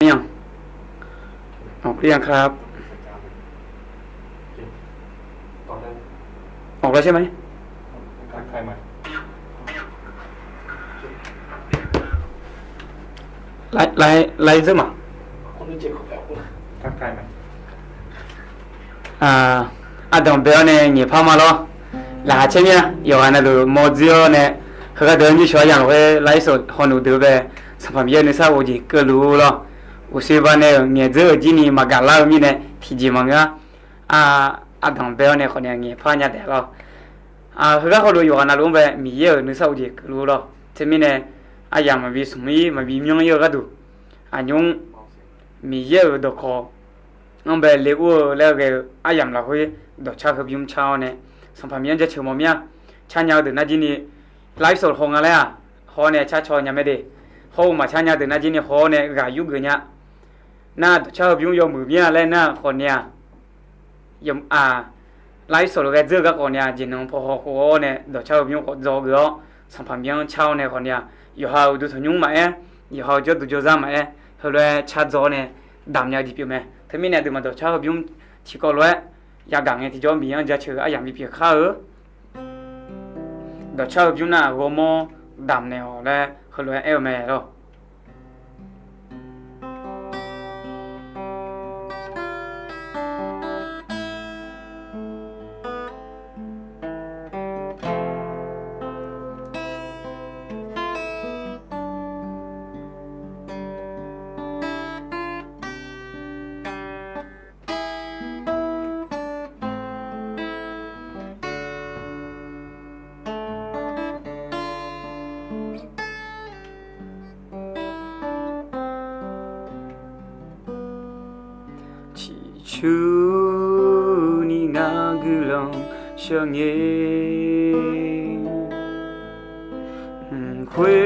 ยังออกหรือยังครับตอนนั้นออกแล้วใช่ไหมทักทายใหม่ไลฟ์ซึมอ่ะคนที่เจ็บเขาแบบทักทายใหม่တော့ဘယ်နဲ့ညဖာမလို့လာချင်းရယောနာလိုမော်ဇီယိုနဲ့ခကဒန်ကြီးရှောရံဝဲလိုက်ဆိုဟွန်နူဒပဲစပမ်ရဲနေစာဝကြီးကလူလို့ဦးစေဘာနဲ့ညဇေကြီးနီမကလာမီနဲ့ထီကြီးမငါတော့ဘယ်နဲ့ခொနဲ့ညဖာညတဲ့လို့ခကဟိုလိုယောနာလုံးပဲမီရဲနေစာဝကြီးကလူလို့သမင်းနဲ့အယာမဘီစမီမဘီမြုံရကတူညုံမီရဲတော့ခေါ်ငဘလေဦးလည်းကအယမ်လာခွေတော့ချာခပြုံးချောင်းနဲ့စံဖမြန်ချက်ချုံမမြချာညာတဲ့နာကြီးနီလိုက်ဆိုဟောငါလဲဟောနဲ့ချာချောညမဲတဲ့ဟောမှာချာညာတဲ့နာကြီးနီဟောနဲ့ကယူကညာနာချာပြုံးရောမှုမြလဲနာခေါ်ညာယမ်လိုက်ဆိုလည်းဇက်ကခေါ်ညာဂျင်းနုံဖောဟောနဲ့တော့ချာပြုံးခေါ်ဇောကောစံဖမြန်ချောင်းနဲ့ခေါ်ညာယဟာဒုသညုံမဲယဟာကျဒုဂျဇာမဲဟလွဲချာဇောနဲ့ดำยาดีพิวแม่ถ้ามีเนี่ยดูมันตัวชาบิวที่ก็ร้อยยาดังเนี่ยที่จอมีอันจะเชื่อไอ้อย่างมีเพียข้าตัวชาบิวน่ะโรโมดำเนี่ยแล้วเขาเลยเอลแม่แล้วชูนี่งากุลงเชิงเย่ควย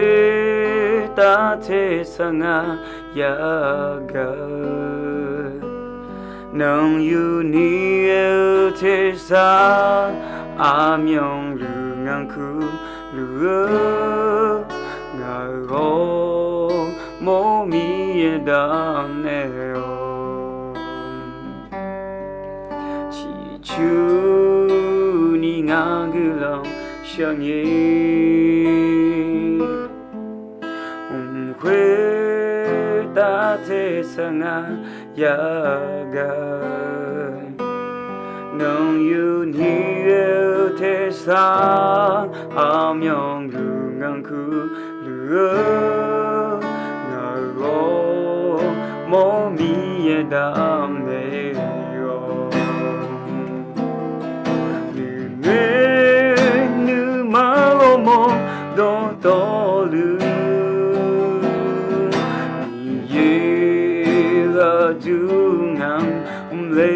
ตาเทสังายากาน้องอยู่นี่เอเทสาอามยองหรืองังคูหรืองาโกโมมีดามเนโอชูนี่งากุลงเชิงเย่ควยตาเทสังายากาน้องอยู่นี่เอเทสาอามยองหรืองังคูหรืองาโกโมมีดามเนdo to lu ye la du ngam le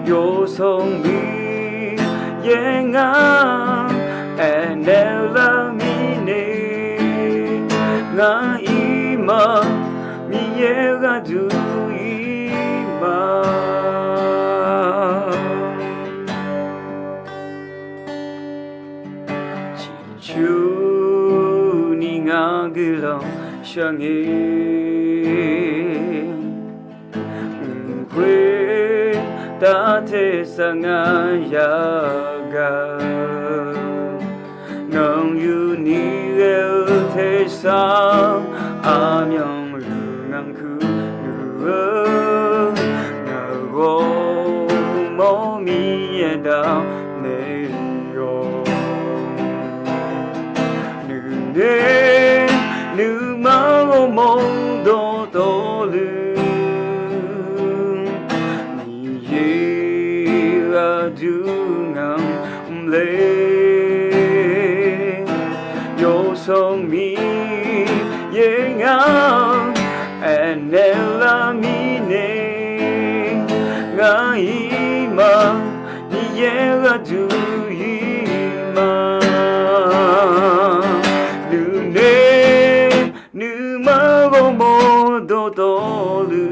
yo song bi ye nga and la mi ne nga I ma mi ye ga du I maชูนี่งากุลงเชิงเย่ควยตาเทสังายากาน้องอยู่นี่เอเทสาอามยองหรืองังคูหรืองาโกโมมีดาวเนโยnu ma o mo do do lu ni ye ga du ngam le yo song mi ye nga and la mi ne nga I ma ni ye ga du I ma do do lu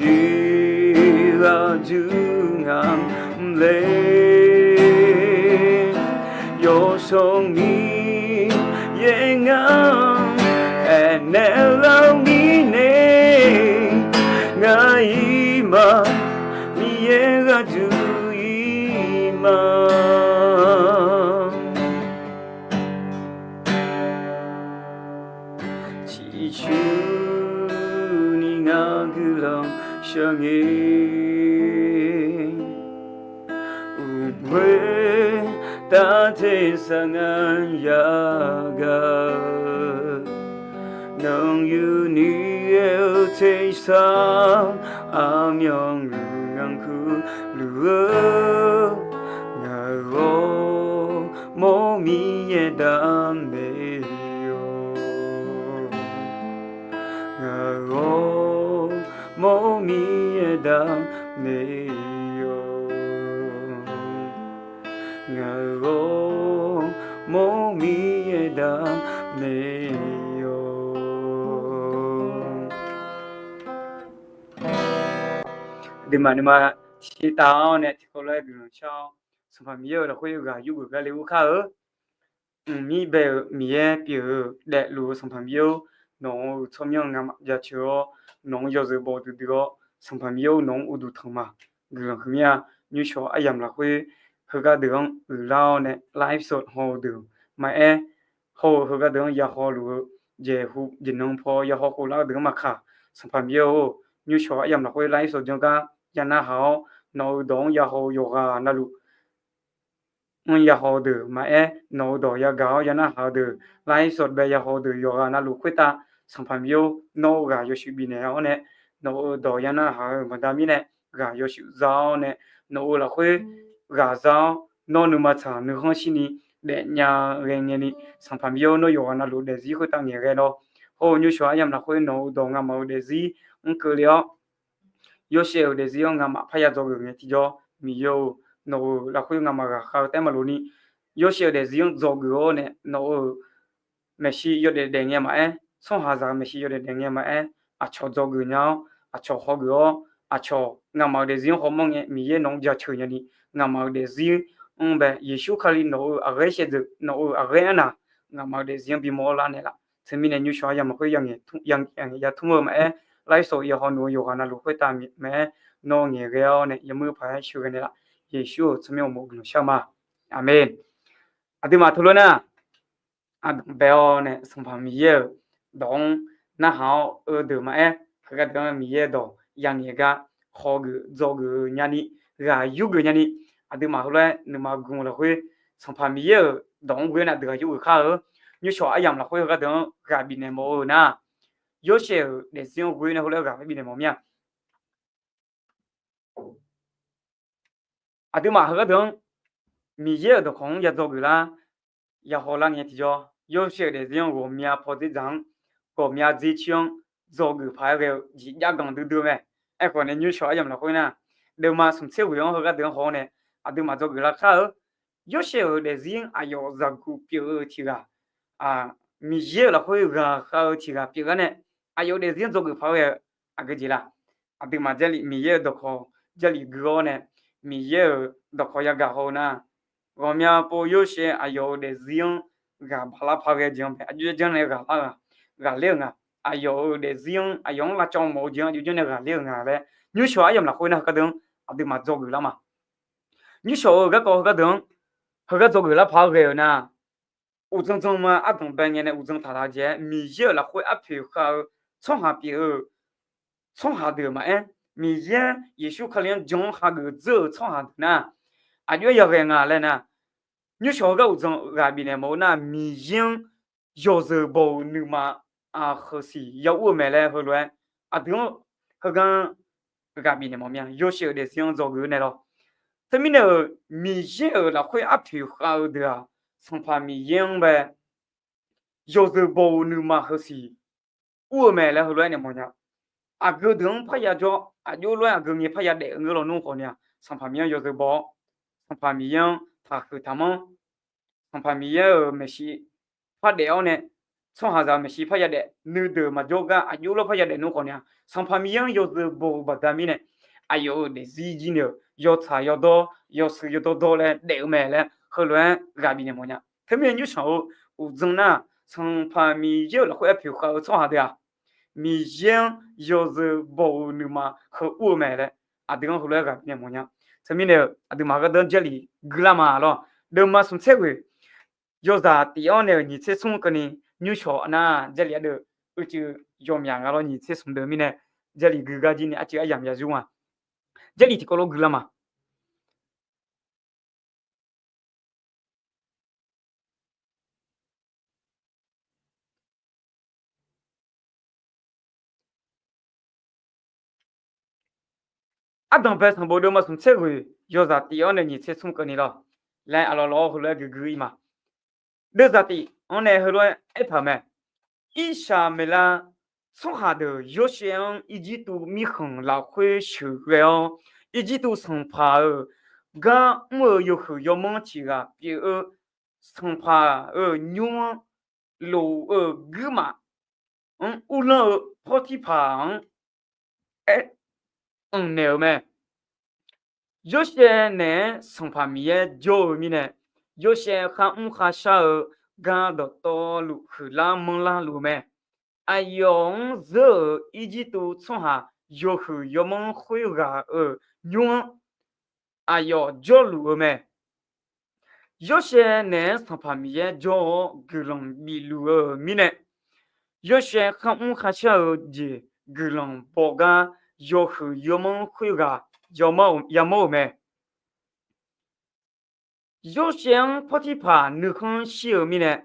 ye la du ngam le yo song mi ye ngam ene lao mi ne ngai ma mi ye ga ju i ma chỉ chu ni nga gu long shang we ta thế sang an ya ga nong yu ni eu thế sang am yong ngang khu lu nga go mo mi ye dam ne yo nga go mo mi ye dam ne ngờ mô mi đam nê yo đi mà chỉ tao nè thì có lẽ đường sau sản phẩm nhiều là khối gà giúp gà liu khá ở mi bè mi e biểu để lúa sản phẩm nhiều nó trong những ngắm giá chưa nó giờ giờ bỏ từ đó sản phẩm nhiều nó u đủ thằng mà đường không nha như cho ai làm là khối hga đường lao nè live sốt hồ đường mà hồ hga đường ya hồ lu je hu jin nong pho ya hồ lao đường mà khá sản phẩm nhiều như cho ai làm là khối live sốt chúng ta ya na hao nó đón ya hồ yoga na lu ya hồ đường mà nó đỏ ya gạo ya na hao đường live sốt be ya hồ đường yoga na lu khối ta sản phẩm nhiều nó gà yo sự bị nè nó đỏ ya na hao mà đam nè gà yo sự giao nè nó là khối gà giao nó nửa mà thằng nửa không xin đi để nhà người ni sản phẩm yêu nó yêu nó luôn để gì khối tăng nghề đó hồ như xóa em là khối nó đồ ngắm màu để gì cứ liệu yêu sale để gì ngắm phải ra cho người thì cho mi yêu nó là khối ngắm mà khao tem mà luôn đi yêu sale để gì cho người này nó Messi yêu để nghe mà xong hà ra Messi yêu để nghe mà cho người nhau cho họ người cho ngắm màu để gì họ mong nghe mi yêu nông gia chơi nhỉ ngắm màu để gì bè Yesu khali nó ở cái xe được nó ở cái nào ngắm màu để riêng bị mua là này là thế mình như sao mà khơi yang ya thung mà lại số yêu họ nuôi yêu họ là lúc khơi ta mẹ nó nghe cái này ya mưa phải chịu cái này là Yesu thế mình một người sao mà amen adi mà thôi na béo này sản phẩm nhiều đóng na hao ở được mà cái đó nhiều đó yang nghe cái họ cái do cái nhà ni cái yêu cái nhà ni adi mà thôi nhưng mà cũng là khơi sản phẩm nhiều đóng cái này được yêu khá ở như cho ai làm là khơi cái đó cái bị này mồ na yêu sẽ để xem cái này khơi cái bị này mồ nha adi mà cái đó nhiều đó không ya do cái là ya họ là nghe thì cho yêu sẽ để xem của mía phật tử rằng của mía di chương do cái phải cái gì ya gần từ từ mẹ còn này như cho ai làm là khơi na đều mà sum sẽ với cái đó họ này adi mà do cái là khá ở yêu sẽ để xem ayo za cụ biểu thì là mi ye là khơi gà khao thì gà biểu này ayo để xem do cái phải cái gì là adi mà jali mi ye đó họ jali gro này mi ye đó họ ya gà họ na gồm nhà po yêu sẽ ayo để xem gà bala phải cái gì mà ayo cho này gà liêng ayo để xem ayo là trong một chuyện ayo cho này gà liêng đấy như cho ai là khơi na cái đường adi mà do cái là mà như cho cái đường cái do cái là phải cái na u zeng zeng mà đồng bên này u zeng thà chế mi ye là khơi áp phiếu khao trong hạ biểu trong hạ được mà mi ye Yesu khởi lên trong hạ cái giờ trong hạ na ayo ya cái ngà lên na như cho cái u zeng gà bị này mồ na mi ye yêu giờ bầu nữ mà khờ sĩ yêu u mẹ lên hồi rồi đường cái gà bị này mồ miang yêu sẽ để xem cho cái này đó thế mình ở mi ye là khơi áp phiếu khao được sản phẩm mi yên về yêu giờ bầu nữ mà khờ sĩ u mẹ lên hồi rồi này mọi nhà cái đường phải ya cho yêu rồi cái người phải ya để người lo nung con nha sản phẩm yêu giờ bầu sản phẩm mi yên thà cứ tham sản phẩm mi yên Messi phát đeo này xong hà ra Messi phải ya để nữ tử mà cho cái yêu lo phải ya để nung con nha sản phẩm mi yên yêu giờ bầu bắt đầu mi này ayo để gì nữa yêu thà yêu đó yêu sự yêu đó lên để mẹ lên hồi rồi gà bị này mọi nhà thế mình như sao u zeng na 从旁米有了会票和从啥的呀？米ยัง就是不那么和我买的啊，这个后来个那么样，这边的啊，对嘛个到这里格拉嘛了，都嘛从菜会，要是第二呢，你才从个呢牛桥那这里的，就要命个了，你才从对面呢，这里格个今呢啊，就养养猪啊，这里提高了格拉嘛。啊，当白上报的嘛，从菜会要是第二呢，你才从个呢了，来啊老后来个嘛，那啥的，我呢后来一他们。一下没啦，从下头药箱一直都米横拉会收了，一直都生怕哦，刚我有后要问题个，比如生怕牛路狗嘛，无论跑题旁，哎，牛咩，有些呢生怕米也叫米呢，有些还少，刚到道路后啦门啦路咩。哎呦，这一直都从下要后要么会个用，哎呦，叫路没？有些人上旁边叫个人迷路米呢，有些还小的个人包个要后要么会个要么没？有些跑题怕你看小米呢，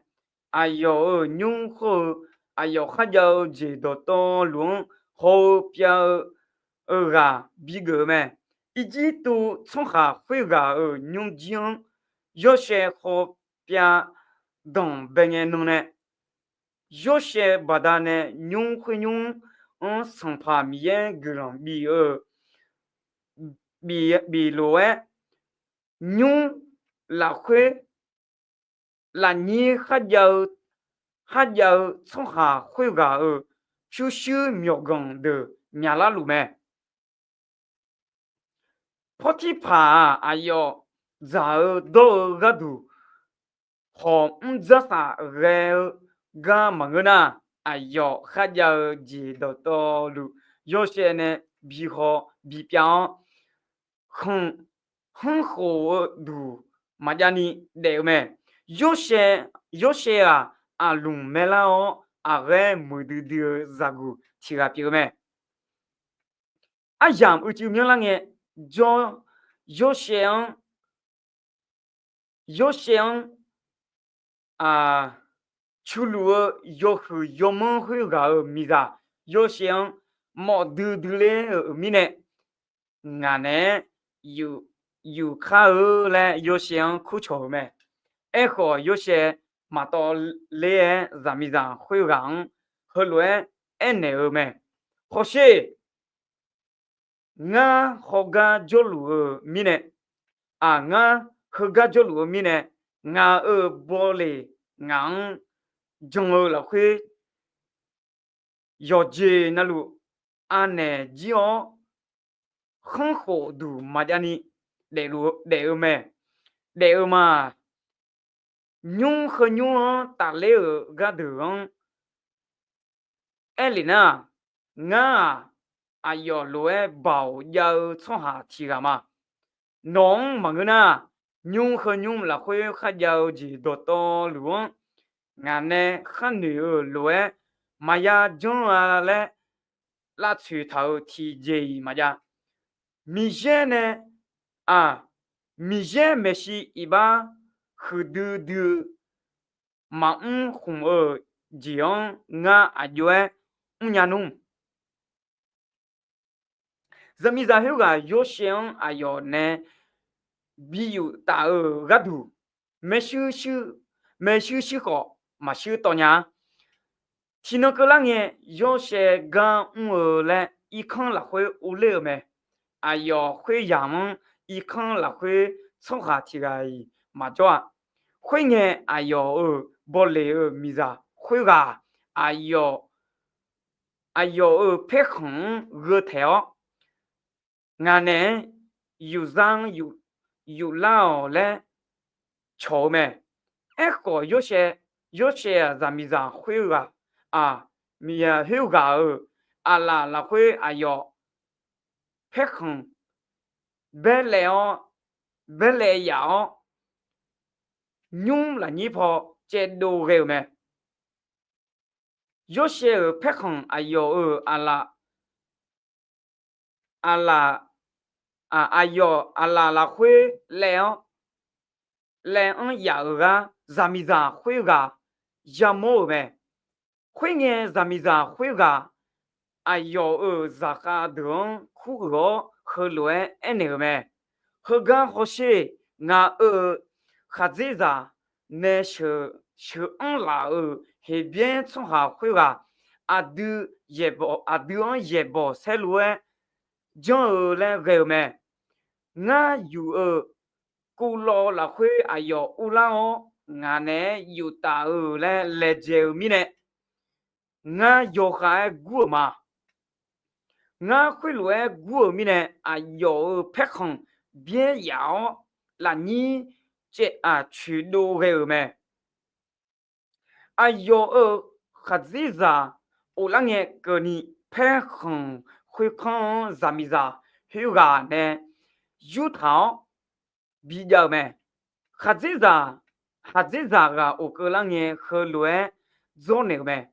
哎呦，用后。哎呦，还要这到路后边比个咩？一直都从下会个用劲，有些后边当别人弄呢，有些把它呢用会用，生怕面个人比路用来会，那你还要从下会个就是苗根的伢拉路咩？跑题怕哎呦，早到个度，好这啥个么个呢？哎呦，还要记得道路，有些呢比表很好路，嘛家呢对没？有些啊路没了哦，啊个没得咋个提个表没？啊样就明了呢，就有些啊，出路要么会个米的，有些毛嘟嘞米呢，俺呢有看嘞，有些苦荞没，爱好有些马到嘞咱们上会让后来爱那没，或许俺好个走路米呢，啊俺好个走路米呢。俺玻璃俺中了会要接那路，俺呢只要很好度嘛的呢，来没来嘛，用和用打来个头，哎里呢，俺哎呦来包要从下提个嘛，农么个呢？用和用了会还要几多道路，俺呢很女路哎，嘛呀种啊嘞，拉锄头提着嘛呀，米线呢米线没是一把和嘟嘛红这样俺阿舅哎，伢弄，这米在后个有些哎呦呢。比如大个度，没休息好，嘛休到伢。天那个啷个有些刚来一看了会无聊没？哎呦，会养么？一看了会从下提个嘛叫会呢？哎呦，不累米子，会个哎呦，配红额条，俺呢有上有老嘞，巧没？哎，好有些有些咱们讲会个米有个那会要配合别来别来要用了你跑这都个没？有些配合要la会来呀个咱们讲会个也没没。会呢，咱们讲会个要咋个等苦个和乱那个没？和刚好些还在咋那是啦还边从下会个都也不塞路将来个没？有古老la会乌拉哦，呢有大来接米呢，有还古嘛，会来古米呢有配合别要那你这去路个没？有还是啥？我那年个你配合会看啥米啥？有个呢有套。比较没，还这个我个人呢和乱做那个没，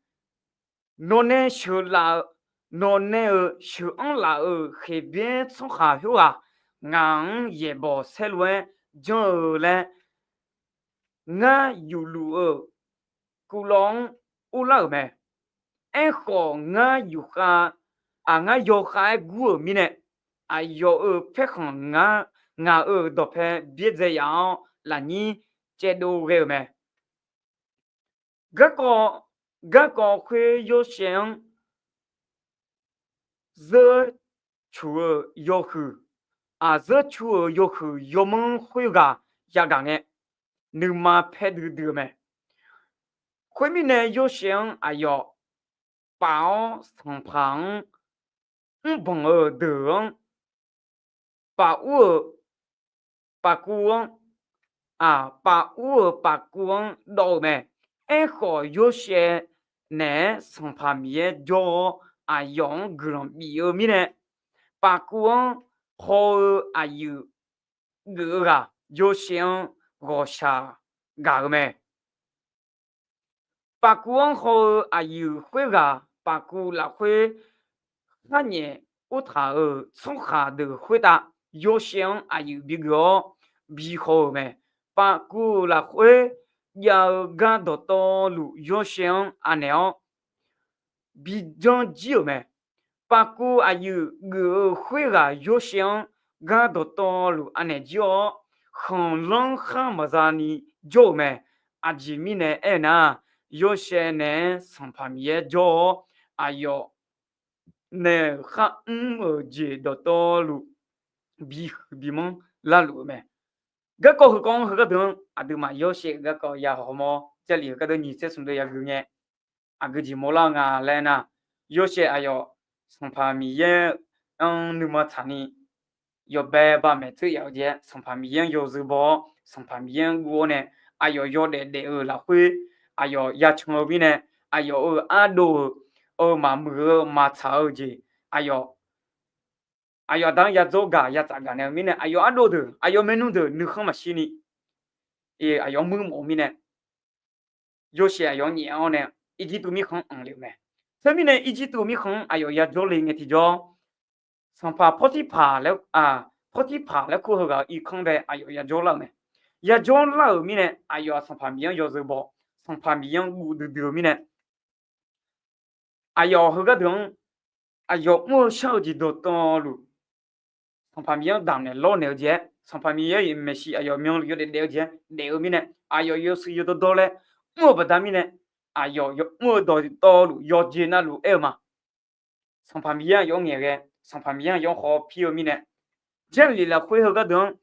那呢修啦，那呢修啦海边从下去也不塞乱，就来有路古龙乌拉没，好有哈有哈古米呢，有配合都配别这样，那你这都个没？个会有想热出要去热出要去要么会个也讲的，你嘛配的没？会面呢有想把上旁帮的把把光把光倒没？好有些呢从旁边叫用个人比尔米呢，把光好有个有些我下个没？把光好有会个把古拉会，那年我从下的回答。有想有比较比好没？把古拉会要干到道路有想了比较久没？把古有会个有想干到道路那叫很冷很么子呢？久没？几米呢？那有些呢上旁边叫那还接到道路。比蒙拉路没？个个和讲和个等都嘛有些个个也好么？这里个等你这从的也个呢？个就莫浪来呢？有些从旁边那么长呢？要白把每次要见从旁边有时包，从旁边我呢要的了会也从边呢多嘛操的当ya做ga ya ta ga ne mi ne ado de menu de nu khama shi ni mu mo mi ne yo she ni ao ne i ji tu mi khong ang le me se mi ne i ji tu mi khong ya jo le nge ti jo sang pa poti pa le ko ho ga i khong de ya jo la me ya jo la mi ne sang pa mi yo zo bo sang pa mi yang gu de mi ne ho ga dong mo shao ji do to lu从旁边当的老了解，从旁边也没事，名有的了解，了面呢，有时有的多嘞，我不当面呢，我道路要接那路嘛，从旁边有眼个，从旁边有好皮面呢，这里了会后个等，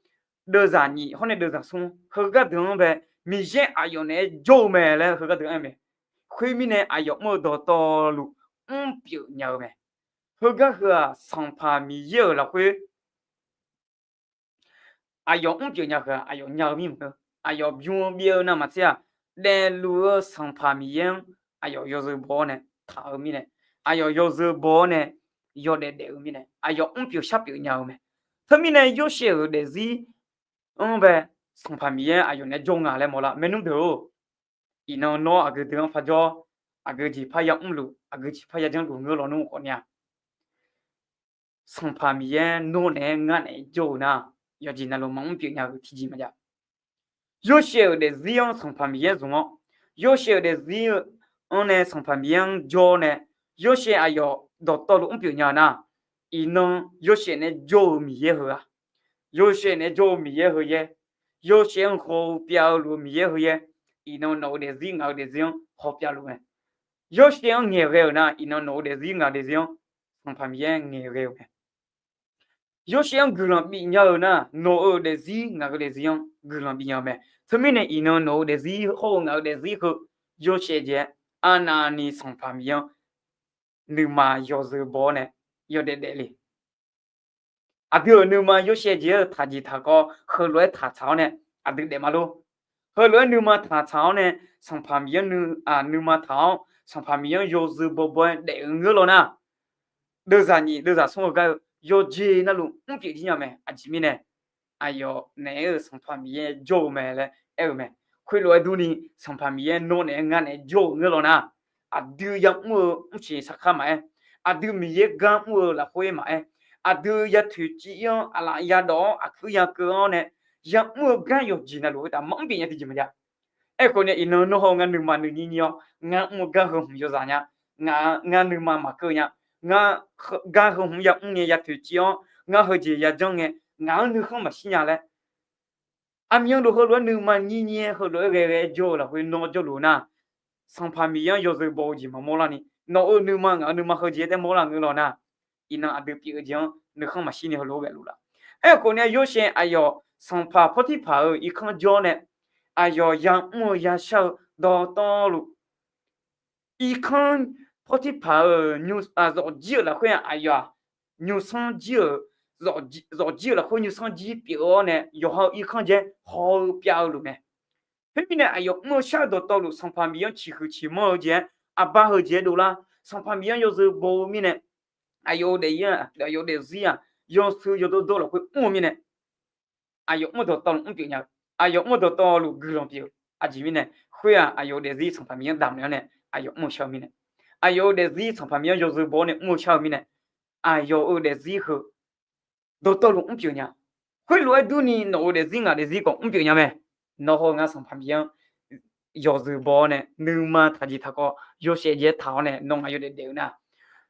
多少年，后来多少松，后个等呗，明显呢，就买了后个等呗，会面呢，我道路，比较鸟呗，后个和从旁边有了会。比较鸟个，鸟咪么？比那么些但路上旁边哎呦有时包呢，他后面呢，哎呦有时包呢，要在后面呢，哎呦表下表nhau me，他们呢有些的是，呗，上旁边哎呦那中啊来么了，没弄头，伊那孬啊个地方发着，啊个只怕要路，啊个只怕要将路我老弄好呢。上旁边弄呢俺呢就呢，要进那路忙表nhau提起么家。有些的是用从旁边种，有些的是呢从旁边教呢，有些哎呦到了表娘呢，伊能有些呢教米也好啊，有些呢教米也好耶，有些好表路米也好耶，伊能弄的是熬的是用好表路呢，有些人眼个呢，伊能弄的是熬的是用从旁边眼个呢。有些人人比nhau na no ở để gì ngã cái để gì không người比nhau mẹ thế mình này ino no để gì họ ngã để gì cơ有些人anh anh ni sống phàm nhau nếu mà有时候呢有点点哩啊对nếu mà有些人他只他个后来他操呢啊对的嘛咯后来nếu mà他操呢sống phàm nhau nếu mà tháo sống phàm nhau有时候để người lo na đưa ra xong cái yo je na lu pi ti nya me a ji mi ne ayo ne e sang pa mi ye jo me le e me khoi lo du ni sang pa mi ye no ne nga ne jo nge lo na a du ya mu chi sa kha ma e a du mi ye ga mu la khoi ma e a du ya tu ji yo a la ya do a khu ya ko ne ya mu ga yo ji na lu da mong bi ya ti ji ma ja e ko ne ino no ho nga nu ma nu ni yo nga mu ga ho yo za nya nga nu ma ko nya nga ga hồng ya nghe ya thử chiếu nga hơi gì ya trong nghe ngáo nữ không mà xin nhà lại am yang đồ hơi luôn nữ mà nhỉ nhỉ hơi luôn cái jo là hơi nó jo luôn na sang pha mi yang yo rồi bao gì mà mua là ni nó ở nữ mà ngáo nữ mà hơi gì để mua là người lo na ina adu pi ở trong nữ không mà xin nhà hơi luôn cái luôn là ấy cô này yo xem ayo sang pha phát thị pha ở ít không jo này ayo yang mua ya sao đó to luôn ít không phát thị pha ở news à rồi giờ là khuyên ayo nhiều sang giờ rồi giờ là khối nhiều sang giờ biểu này yêu hao ít không chứ hao biểu luôn nè thế bên này ayo mua sao đồ tàu luôn sang pha miếng chỉ mua chứ à ba hơi chứ đồ la sang pha miếng yêu giờ bố mi nè ayo để gì à yêu sư yêu đồ là khối mua mi nè ayo mua đồ tàu cũng biểu nhau ayo mua đồ tàu luôn gửi biểu à chỉ mi nè khối ayo để gì sang pha miếng đam nè ayo mua sao mi nè ayo để gì sang pha miếng yêu giờ bố nè mua sao mi nè ayo ở để gì hở đồ tàu luôn biểu nhau khối loại đu ni nó để gì ngà để gì cũng biểu nhau mẹ nó ho ngà sang pha miếng yêu giờ bố nè nếu mà thà gì thà có yêu sẽ dễ tháo nè nông ayo để đều nè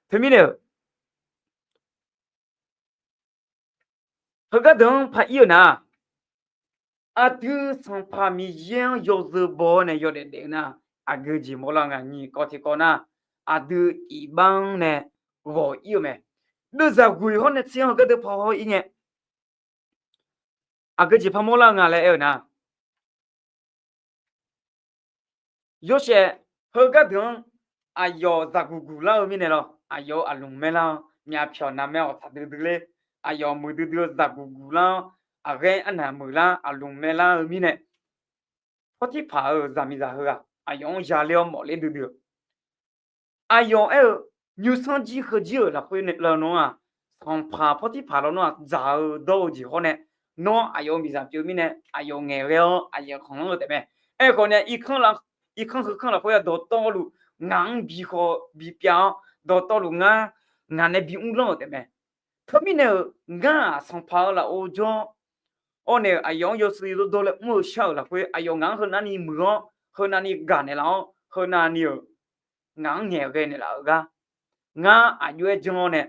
thế mi nè hơi cái đường phải yêu nè à thứ sang pha miếng yêu giờ bố nè yêu để đều nè à cái gì mà là ngà nhỉ có thể có nè à thứ ý bang nè gọi yêu mẹ đưa ra gửi họ nè xem cái thứ phao ý nhẹ à cái gì phao mô là ngà lại ở nè有些好个地啊哟咋咕咕啦咪呢咯啊哟啊龙咩啦面票那咩我查得得嘞啊哟没得得咋咕咕啦啊个啊那没啦啊龙咩啦咪呢我去爬咋咪咋好啊啊哟压了冇嘞得得啊哟nhiều sang chỉ hơi chỉ là khuyên là nó à xong phá phát thì phá nó à giả đâu chỉ họ nè nó ai yêu mình làm chuyện mình nè ai yêu nghề leo ai yêu không có thế ấy còn nè ít không là khuyên đồ to lu ngang bị họ bị béo đồ to lu ngang này bị ung lông thế mẹ thôi mình nè ngang xong phá là ô cho ô nè ai yêu sự đồ là mua sao là khuyên ai yêu ngang hơn anh đi mưa hơn anh đi gà này lão hơn anh đi ngang nghề cái này là gà nga ayue jong ne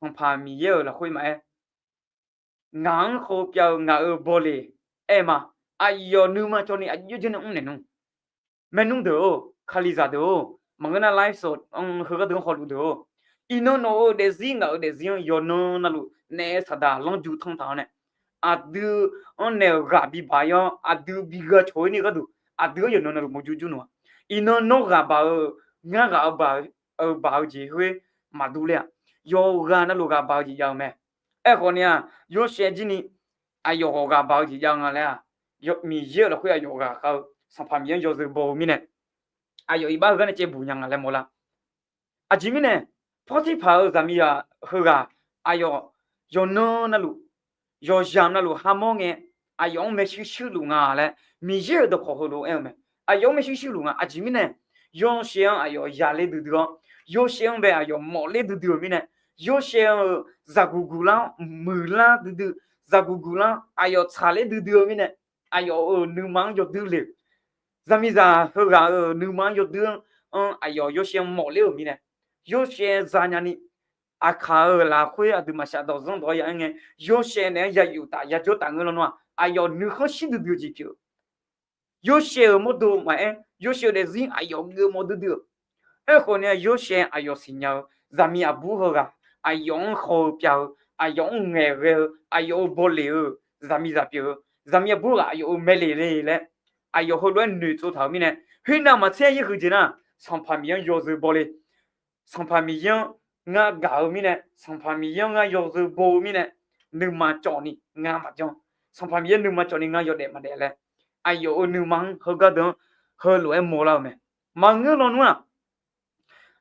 song pha mi ye la khoi mai ngang kho piao nga e bole e ma ayo nu ma cho ni ayu jin ung ne nu menung do khali za do mangana live so ong ho ga do ho lu do ino no de zi nga de zi yo no na lu ne sa da long ju thong ta ne adu on ne ga bi ba yo adu bi ga choi ni ga du adu yo no na lu mo ju ju no ino no ga ba nga ga ba ở bao gì huế mà đủ lẹ yoga nó loga bao gì giàu mẹ còn nha yo sẽ gì ni à yoga bao gì giàu ngà lẹ yo mi giờ là huế yoga không 上旁边就是包米呢，有一把个呢接不娘啊来么啦，这米呢，跑起跑咱们呀喝个，有那路，有香那路哈么个，有没修路啊嘞，米些都跑路哎没，有没修路啊，这米呢，有些压力都多，有些呗毛力都多米呢，有些咋咕咕啦，没啦都多，咋咕咕啦，查力都多米呢，你忙就多了。咱们咋喝个牛马有的，有些毛料米呢，有些咱家呢，卡拉会都嘛下到上多样个，有些呢也有大也就大个了喏，你好些都丢几票，有些么多嘛有些的人个么都丢，后呢有些新娘，咱们也不喝个，用好标，用那个，不流，咱们咋标，咱们也不个没嘞。后来女主头面呢，很那么这一后头呢，上旁边要是玻璃，上旁边搞面呢，上旁边要是玻面呢，你嘛叫你嘛叫，上旁边你嘛叫你要得嘛得嘞，你嘛好个等，好来摸了没，忙个了喏，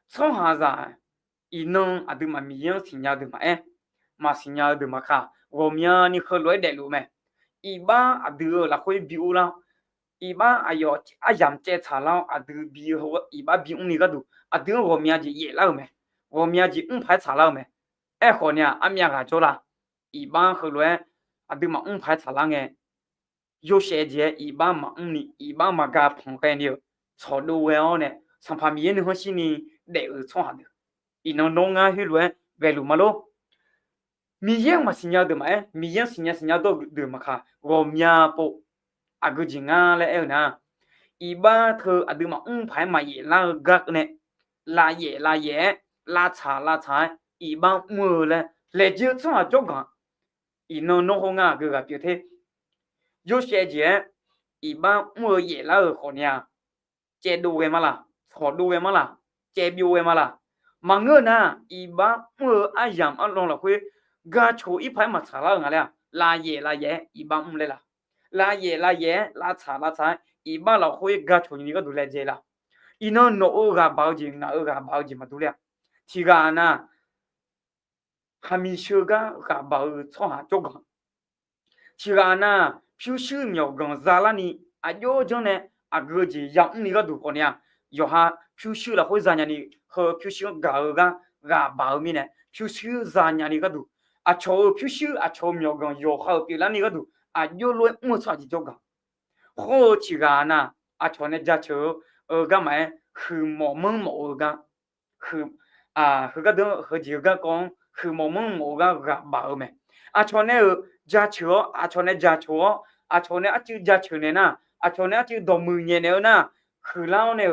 上下子，一弄都嘛面新娘的嘛嘛新娘的嘛卡，我面你好来得路没，一般都啦会表啦。一般养这茶了都比和一般比你个多等我面就也了没，我面就排茶了没，好呢面个做了，一般后来都嘛排茶了个，有些节一般嘛呢，一般嘛个碰开了，炒多完呢，上旁边的和心里来炒下的，一弄去乱外路嘛咯，米样嘛新娘的嘛米样新娘都的嘛卡，我面不。个情啊嘞呢，一般头都嘛排嘛也拉个呢，拉茶，一般么嘞，来就这么做个，一弄好啊个表态，有些节一般么也拉好呢，这多个嘛啦，炒多个嘛啦，这标个嘛啦，忙个呢，一般么样弄了会，个抽一排嘛茶了嘞，拉也，一般来啦。拉茶，一般老会个出你个都来接了，一弄弄个包金嘛都了，其他呢，还没修个包炒下做个，其他呢，平时苗个咋了呢？有种呢，个就养你个都好呢，有哈平时了会咋样呢？和平时个包米呢，平时咋样的个都，炒平时炒苗个有好别了你个都。有乱我操就做个，好几个呢，炒那家球，干嘛？和毛个，和个等和几个讲和毛个包没，炒那家球，炒那家球，炒那就家球呢，炒那就到每年了呢，和老呢，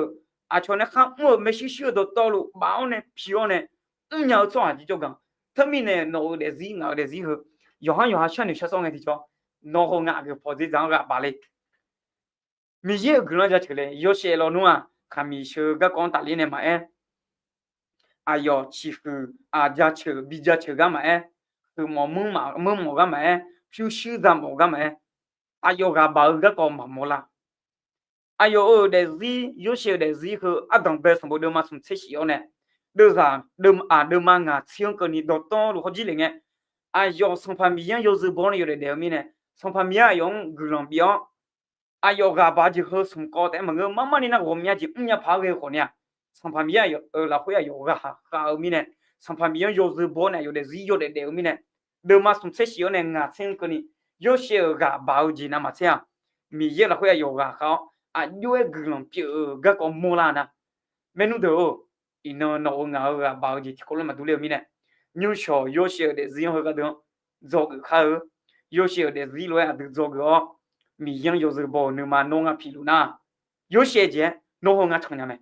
炒那看我没学到道路包呢，票呢，要做就做个，他们呢，弄的是后，有哈像你学上个的叫。弄好个跑这张个巴嘞，米些个人家出来，有些老农看米些个讲大连的嘛欺负家球比家球个嘛和毛个嘛就修咱毛个嘛个包个讲毛啦，的是有些的是和当白什么的嘛从吃西呢，都啥都嘛请个你到路好几年上旁边有时帮你有的聊面呢。从旁边用个人标，个把就好从高的么个慢慢的那我们就跑个好呢，从旁边那会有个后面呢，从旁边有时包呢，有的是有的后面呢，那么从这些呢请个你，有些个包子那么这样，米也那会有个好有个人标个木啦呢，没弄到，个包子可能嘛都了面呢，有些的是用个等做个好。有些的日落都做个，米样有时包你嘛弄皮路那，有些节弄好成年没，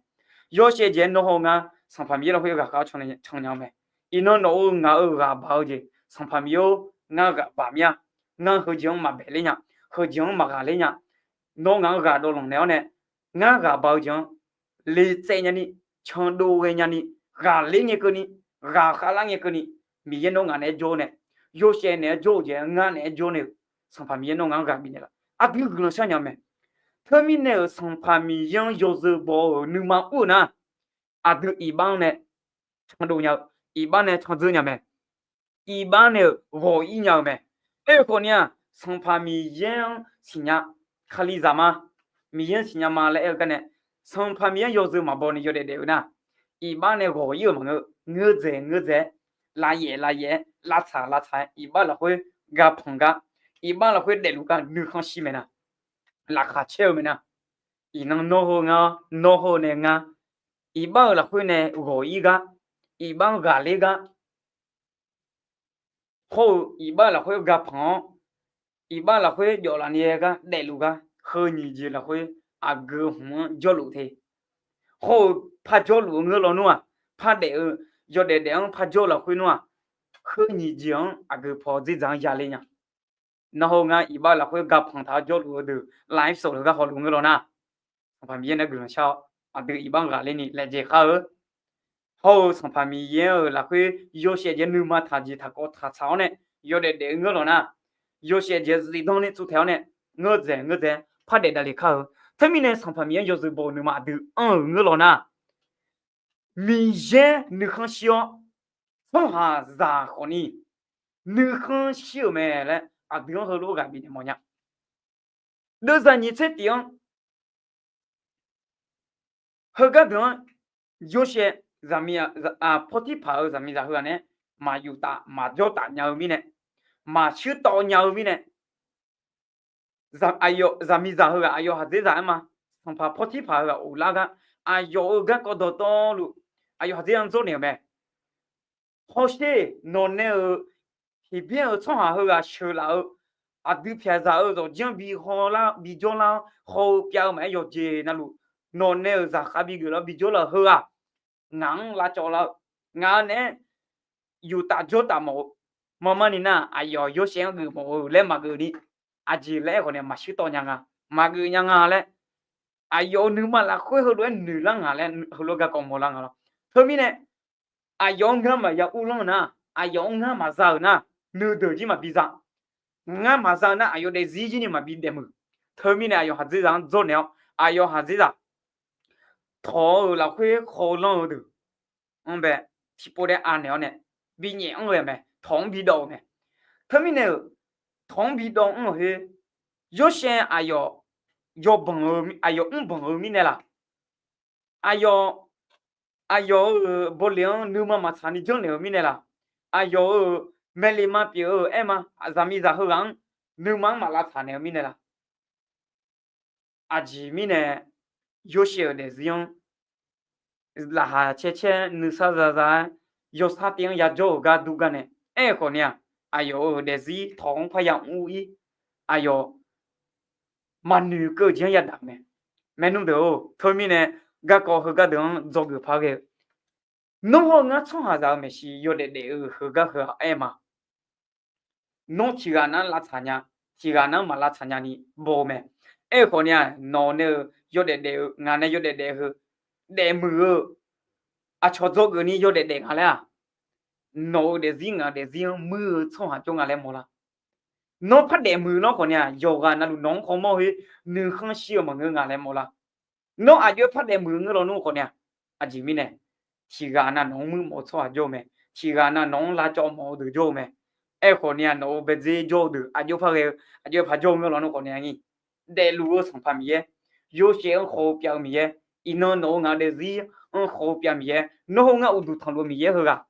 有些节弄好上旁边了会有个好成年没，一弄个包子上旁边有个把面，和姜嘛白的呀，和姜嘛咖喱呀，弄个都弄了呢，个包姜，你在那里抢多个那里，咖喱一个呢，哈拉一个呢，米样弄来做呢。有些呢做些，俺呢做呢，上旁边弄个米了，比个人想要没，特米呢上帕米样有时包你嘛不呢，啊对一般呢，长度鸟，一般呢长度鸟没，一般呢我一鸟没，哎个呢上帕米样是呀，卡里咋嘛，米样是呀嘛来个呢，上帕米样有时嘛包呢有点点呢，一般呢我有嘛我在，拉菜，一般了会嘎碰嘎，一般了会带路嘎女康西没呢。拉卡切没呢？伊能挪后呢啊？一般了会呢我一个，一般咖喱个，后一般了会个胖，一般了会叫了那个带路个，和你就了会啊个红叫路的，后怕叫路我了喏，怕的要的两怕叫了会喏，和你讲啊个跑这张压力呢。然后俺一般了会个碰他叫路的，来手了个好路我了呢。旁边那个小啊，对一般人呢来接好从旁边也来会有些人嘛，他就他搞他操呢，有的的我了呢，有些就是一动的主条呢，我在怕的那里考，他们呢从旁边就是包你嘛的，我了呢，明显你很小，放下咋和你，你很小没嘞，啊，对和路干比的么样？那是你这点。后个等有些咱们破题跑咱们咋个呢？嘛有打嘛叫打鸟咪呢？嘛去打鸟咪呢？咱们咋个？哎呦，还这咋嘛？从怕破题跑个乌拉个，哎呦个搞到道路，哎呦还这样做呢没？好些侬那一边从下后个修了，啊对偏咋个讲比好啦，比较啦好表没有接那路。侬那咋还比个了比较了好啊？ngang la cho la nga ne yu ta jo ta mo mama ni na ayo yo shen gu mo le ma gu ni a ji le ko ne ma shi to nya nga ma gu nya nga le ayo nu ma la khoi ho lo nu la nga le ho lo ga ko mo la nga lo tho mi ne ayo nga ma ya u lo na ayo nga ma za na nu de ji ma bi za nga ma za na ayo de zi ji ni ma bi de mu tho mi ne ayo ha zi zang zo ne ayo ha zi za thọ là khuya khổ lo được ông bé thì bố đẻ ăn nữa nè bị nhẹ ông bé mẹ thong bị đau nè thế mình nè thong bị đau ông hơi yo xe ayo yo bằng ayo bằng mình nè là ayo ayo bố liang nếu mà chán đi chơi nữa mình nè là ayo mẹ li mà biểu em mà zami za hư gắng nếu mà là chán nữa mình nè là à chỉ mình nè yo xe để riêng là hà che nữ sa ra yo sa tiếng ya jo ga du ga ne e ko nya ayo de zi thong pha yang u yi ayo mà nữ cơ jian ya da me nu de thôi mi ne ga ko ho ga dong zo ge pha ge no ho nga chong ha za me shi yo de ho ga ho e ma no chi ga na la cha nya chi ga na ma la cha nya ni bo me e ko nya no ne yo de nga ne yo de ho de mu à cho dog ni yo de ngale à no de zinga de zing mu cho ha chong ngale mo la no phát de mu no ko nya yoga na lu nong ko mo hi nu khang shi ma nge ngale mo la no a yo phát de mu nge lo no ko nya a ji mi ne chi ga na nong mu mo cho ha jo me chi ga na nong la cho mo de jo me e ko nya no be je jo de a yo pha jo nge lo no ko nya ngi de lu song pha mi ye yo she ho piao mi ye ino no nga de zi ho piao mi ye no nga u du thang lo mi ye ho ga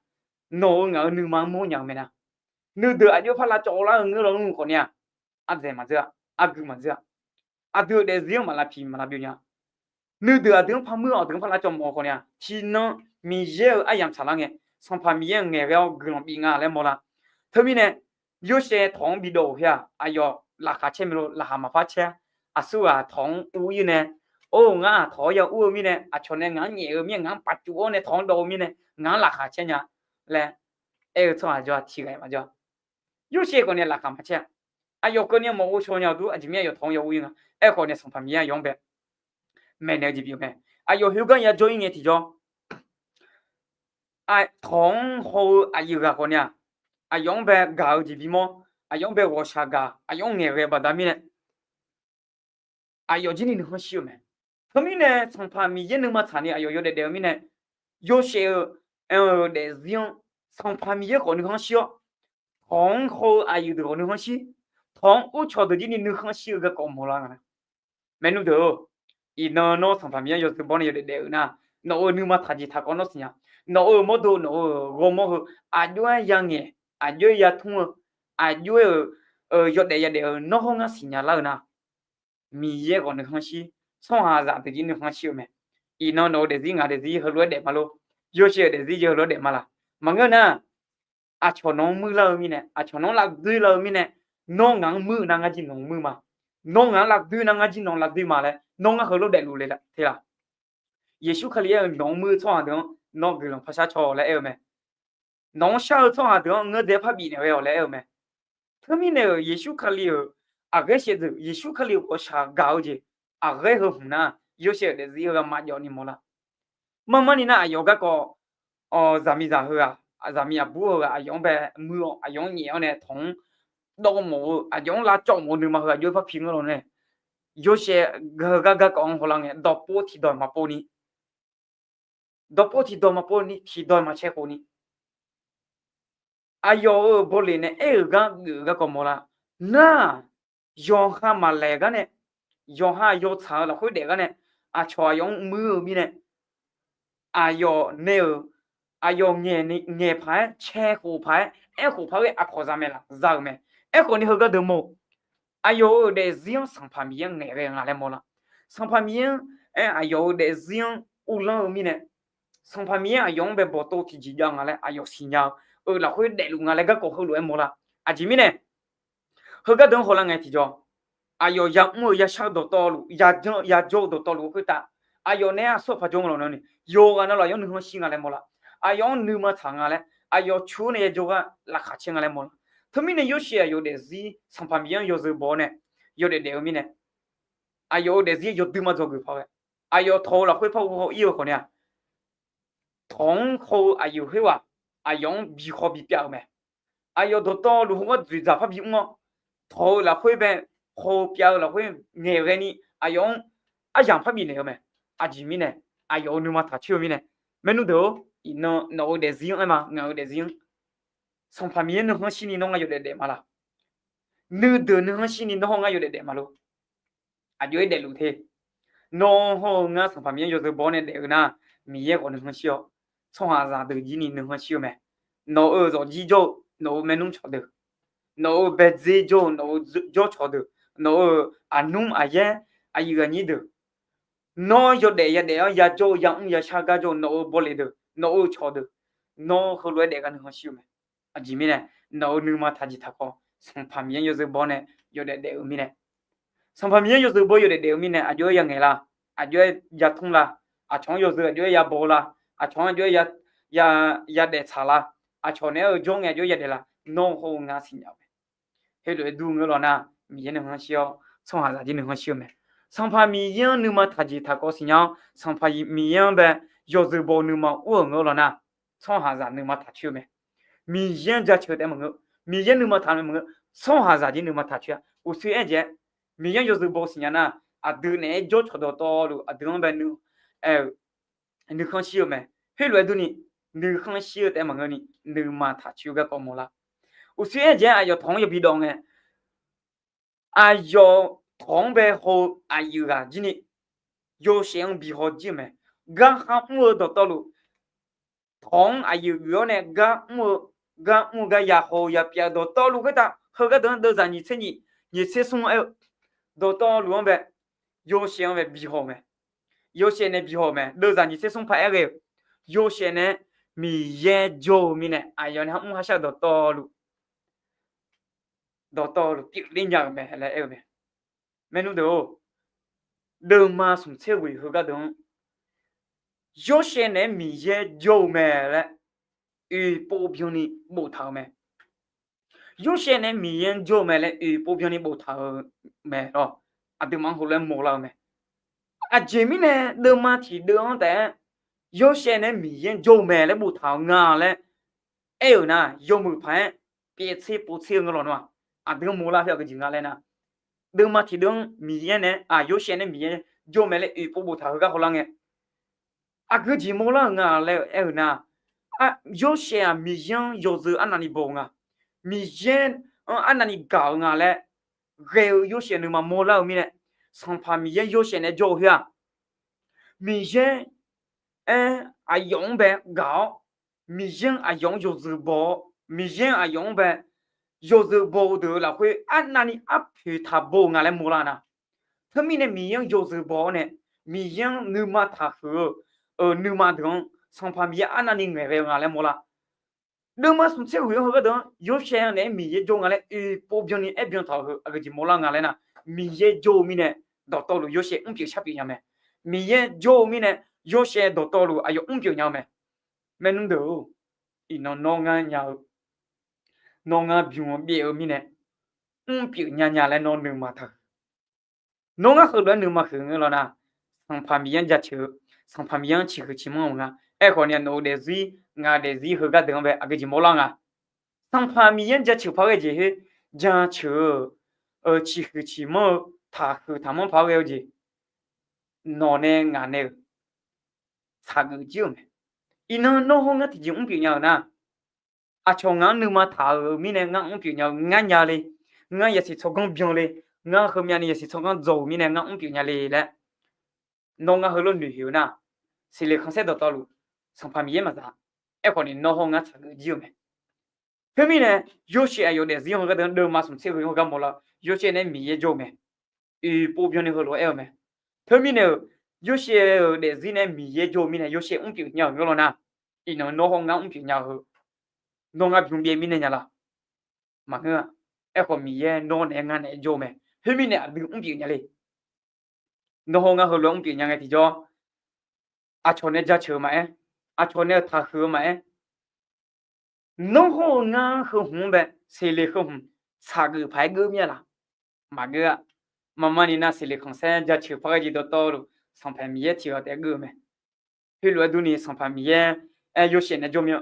no nga nu ma mo nya me na nu de a yo pha la cho la nge lo no ko nya a ze ma ze a gu ma ze a de de zi ma la pi ma la bi nya nu de a de pha mu a de pha la cho mo ko nya chi no mi ye a yam cha la nge song pha mi ye nge ga gu bi nga le mo la thơ mi ne yo she thong bi do ya ayo la kha che mi lo la ha ma fa che a su a thong u yi ne ô nga thọ ya u mi ne a cho ne nga nhẹ mi nga pa chu ne thong do mi ne nga la kha che nya le e cho a jo ti ga ma jo yo she ko ne la kha ma che a yo ko ne mo u cho nya du a ji mi yo thong yo u yi nga e ko ne song pha mi ya yong be me ne ji bi me a yo hu ga ya jo yi ne ti jo a thong ho a yi ga ko ne a yong be ga ji bi mo a yong be wo sha ga a yong nge ge ba da mi ne 有今年很少没，他们呢从旁边也能么产的有的他们呢有些的用从旁边也可能很少，同后有的可能很少，同我瞧到今年能很少个搞么了呢？没弄到，no从旁边有时帮你有的呢，那我能么他就他讲那是呀，那我么多那我么有样嘢，有呀通有有的那好个是呀了呢。米也可能很少，从下子的今年很少没，no的是的是很多的嘛咯，有些的是就很多的嘛啦，么个呢，瞧农木了米呢，瞧农拉对了米呢，农硬木那个是农木嘛，农硬拉对那个是农拉对嘛嘞，农个很多的路来了，对啦，也许可能农木从下头，农个人拍下桥来没，农小从下头我在拍比呢来没，他们呢也许可能。个些子也许可能我下高去，个和湖南有些的是有个马叫你么了，慢慢的呢有个咱们咋喝咱们也不喝用呗木用年呢同刀木用拉脚木的嘛喝有发平了呢，有些个讲好了呢，到波提到嘛波呢，到波提到嘛波呢，提到嘛切波呢，有波哩呢，个讲么啦，那。用哈嘛来个呢，用哈有草了会那个呢，瞧用木米呢，有那有眼牌、切虎牌，虎牌的靠上面了，上面，虎你好个都冇，有的是用上盘面眼个来冇了，上盘面有的是用乌龙米呢，上盘面用呗不多提几样嘞，有新样，了会内陆来个过后来冇了，几米呢？好个等好了眼提着，有一木一上到道路，一走到道路会打，有那说法中了呢，有个那了有那么新个来么了，有那么长个嘞，有出呢就个拉卡钱个来么了，他们呢有些有的是上旁边有时包呢，有的那个呢，有的是有对么做个跑的，有头了会跑过后有可能，同后有会话，用比好比表没，有到道路我最早发比我。头了会呗，后标了会那个你用养发米那个没几米呢有那么他去米呢没弄到那的是用嘛那的是用从发米那很心里弄有的嘛啦那的那很心里弄有的嘛咯有的路铁那好我从发米有时包呢那个呢米也可能很小从下啥的几年能很小没那做几周那没弄巧的no bedze jo no jo chodo no anum aye ayiga ni de no yo de ya jo yang ya chaga jo no bole de no chodo no kholo de kan ho shiu me ajimi ne no nu ma thaji thako sang phamien yo ze bo ne yo de mi ne sang phamien yo ze bo yo de mi ne ajo ya nge la ajo ya thong la chong yo ze ajo ya bo la chong ajo ya de cha la chong ne jo nge jo ya de la no ho nga sin ya黑了都我了呢，米能很小，从下就能很小没。上怕米样那么他高兴样，上怕米样呗，要是包那么我了呢，从下那么他去没。米样家吃的么米样那么他么从下就那么他去，我虽然讲米样要是包新呢，都呢就吃到道路，都呗no，你很小没，黑了都呢，你很小的么你那么他去个搞么啦？我虽然讲要同一批东的，要同辈好有啊，今年要相比好几没，刚好我到道路，同有呢，刚我个也好也别到道路个大，后个等都在你这里，你才送到道路上呗，有相比好没，有些呢比好没，都在你才送拍个，有些呢米也就米呢，要呢我还晓得道路。到道路别人家没来没，没弄到，都嘛从车尾后个等，有些人米也就没了，与普遍的不同没，有些人米也就没了，与普遍的不同没咯，对嘛后来没了没，前面呢都嘛提到的，有些人米也就没了不同啊嘞，有呢有没牌，别车不车个了喏。这个木拉票个进来呢，德嘛提登米烟呢啊有些呢米烟就买了一步他个好啷个啊个寂寞了啊来那啊有些啊米烟有时安那里蹦啊米烟安那里搞啊嘞个有些呢嘛莫了米呢上怕米烟有些呢就呀米烟啊用呗搞米烟啊用就是包米烟啊用呗就是包的了会安那里啊陪他包啊来莫了呢他们呢米烟就是包呢米烟你嘛他喝你嘛等上怕米安那里爱个啊来莫了你嘛从这回个等有些人呢米烟就啊来包边呢一边他喝啊个就莫了啊来呢米烟就米呢到了有些别吃别样没米烟就米呢有些到了哎呦别样没没弄到伊那弄啊鸟弄啊病别米呢别样来弄你嘛他弄啊后来你嘛喝了呢上怕米烟家吃上怕米烟吃个起么啊哎可能弄的水啊的水喝个等呗啊个就莫了啊上怕米烟家吃跑个去家吃吃个起么他喝他们跑个去弄呢俺呢差个酒没伊那弄好个提就别样呢啊从俺你嘛他米呢俺别样俺家嘞俺也是从讲病嘞俺后面呢也是从讲走米呢俺别样嘞嘞弄俺后头旅游呢是嘞看谁到路上怕米嘛啥哎可能弄好俺差个酒没后面呢有些有的是用个等嘛从这个用个么了有些呢米也就没波边的后头哎没后面呢有些的是呢米也就米呢有些别样个了呢伊能弄好俺别样后弄俺别米呢了mà ngơ em còn mì nó này ngan này vô mày hết mi này đừng uống nhà đi nó không ngờ hồi uống nhà này thì cho cho nên ra chờ mà cho nên thà khứ mà nó không ngờ không bé xì lì không xả cái phải gỡ miệng là mà ngơ mà ni na xì lì không sẽ ra chờ phải gì đó to rồi xong phải mì thì ở đây gỡ mày khi lúc đó ni xong phải mì有些呢就没有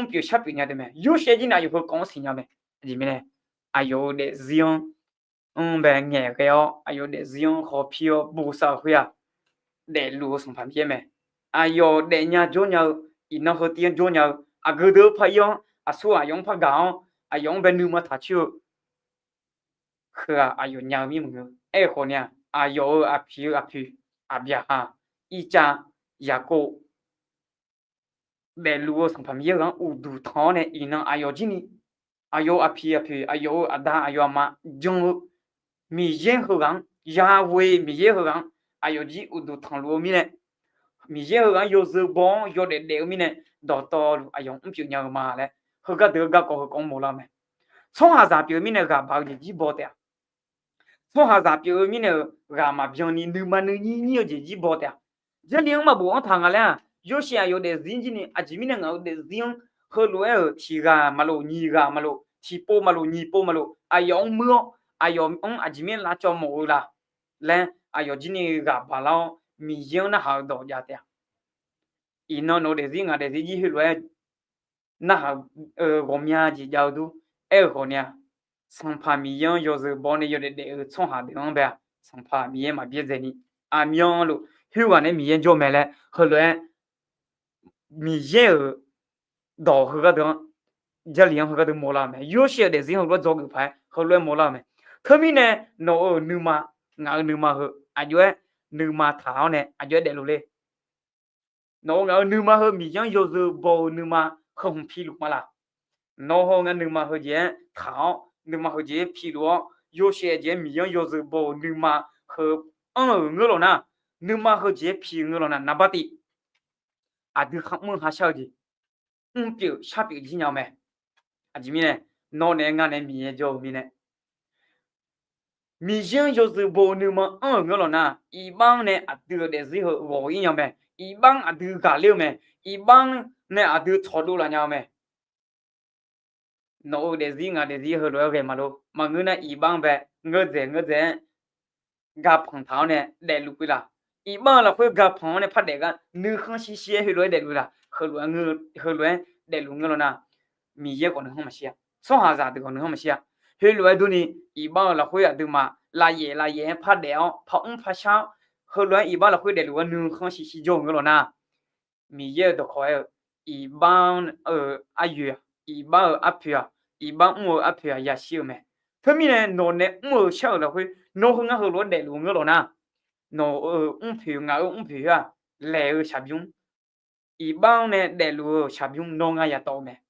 别吃别的没有些人呢有会讲事情没里面呢还有的是用呗眼个哟还有的是用好皮哟不少会啊的路上旁边没还有的人就要一那和店就要啊个都拍用啊说啊用拍高啊用呗你么他去和啊有鸟咪么哎好呢啊有啊皮啊别哈一家也够để lúa sản phẩm nhiều lắm u đủ thọ này ina ayo jini ayo api ayo ada ayo ama jong mi yen ho gang ya we mi ye ho gang ayo ji u đủ thọ lúa mi này mi ye ho gang yo zu bon yo để mi này đỏ to ayo không chịu nhau mà này ho ga được ga có con mồ làm này xong hà giả biểu mi này ga bao gì bỏ đấy xong hà giả biểu mi này ga mà biểu ni nữ mà nữ nhiều gì bỏ đấy giờ liền mà bỏ thằng à lẽ有些有的人呢，啊，这边呢，有的人和路提个马路，二个马路，提波马路，二波马路，啊，用么？啊，用啊，这边拉叫么啦？嘞，啊，有今年个巴拉米样那好多家的，伊那有的人啊，的人去路那好我们家就叫做好呢，上怕米样有时帮你有的从下地方呗，上怕米样嘛别在你啊米样路，去完的米样就买了，后来。米烟到后个等，这连后个都没了没，有些的人后个做个牌，后来没了没。特别呢，那你嘛，俺你嘛后，啊就你嘛他呢，啊就得路嘞。那俺你嘛后米烟有时包你嘛很疲劳嘛啦，那后俺你嘛后见他，你嘛后见疲劳，有些见米烟有时包你嘛后我了呢，你嘛后见疲我了呢，那不的。啊，都还问还晓得，表下表几鸟没？啊，这边呢，老年俺的米叫米呢，米线就是不那么我了呢，一般呢啊得的时候我一样没，一般啊得干了没，一般呢啊得炒多了鸟没，那我的时俺的时候了个嘛咯，嘛我呢一般呗，我在，干碰头呢来路啦。一般了会个朋友呢，怕那个你很些些去来带路啦，后来带路了呢，米也可能很么些，上下啥都可能很么些，后来都呢一般了会啊都嘛，来也怕了怕怕少后来一般了会的如果能看是用个了呢米也都可以一般阿月一般阿票一般阿票也少没他们呢诺呢少了会诺和俺和罗的路个了呢诺票票啊来下用一般呢的路下用诺俺也到没